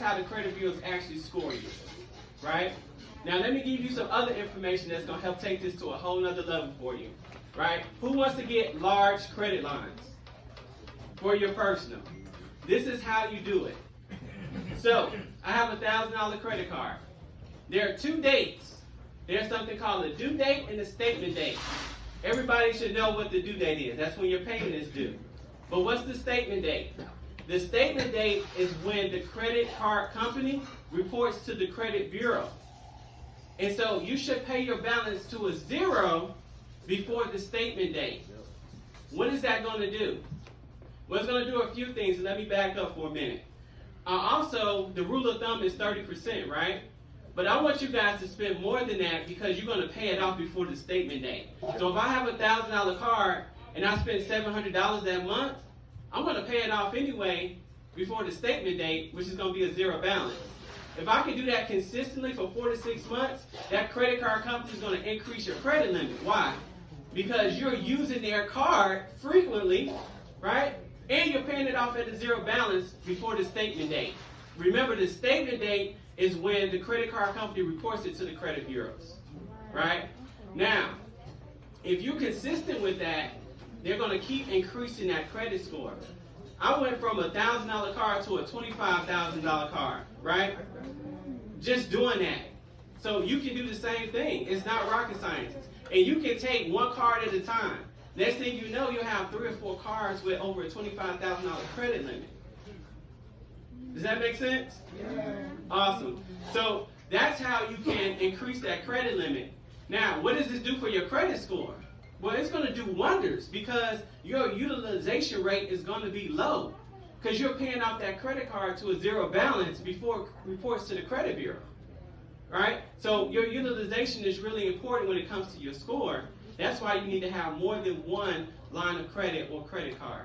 how the credit bureaus actually score you, right? Now let me give you some other information that's going to help take this to a whole nother level for you, right? Who wants to get large credit lines for your personal? This is how you do it. So I have a $1,000 credit card. There are 2 dates. There's something called a due date and a statement date. Everybody should know what the due date is. That's when your payment is due. But what's the statement date? The statement date is when the credit card company reports to the credit bureau. And so you should pay your balance to a 0 before the statement date. What is that going to do? Well, it's going to do a few things. Let me back up for a minute. Also, the rule of thumb is 30%, right? But I want you guys to spend more than that because you're going to pay it off before the statement date. So if I have a $1,000 card and I spend $700 that month, I'm going to pay it off anyway before the statement date, which is going to be a 0 balance. If I can do that consistently for 4 to 6 months, that credit card company is going to increase your credit limit. Why? Because you're using their card frequently, right? And you're paying it off at a 0 balance before the statement date. Remember, the statement date is when the credit card company reports it to the credit bureaus, right? Now, if you're consistent with that, they're going to keep increasing that credit score. I went from a $1,000 card to a $25,000 card, right? Just doing that. So you can do the same thing. It's not rocket science. And you can take one card at a time. Next thing you know, you'll have 3 or 4 cards with over a $25,000 credit limit. Does that make sense? Yeah. Awesome. So that's how you can increase that credit limit. Now, what does this do for your credit score? Well, it's going to do wonders because your utilization rate is going to be low because you're paying off that credit card to a 0 balance before it reports to the credit bureau, right? So your utilization is really important when it comes to your score. That's why you need to have more than one line of credit or credit card.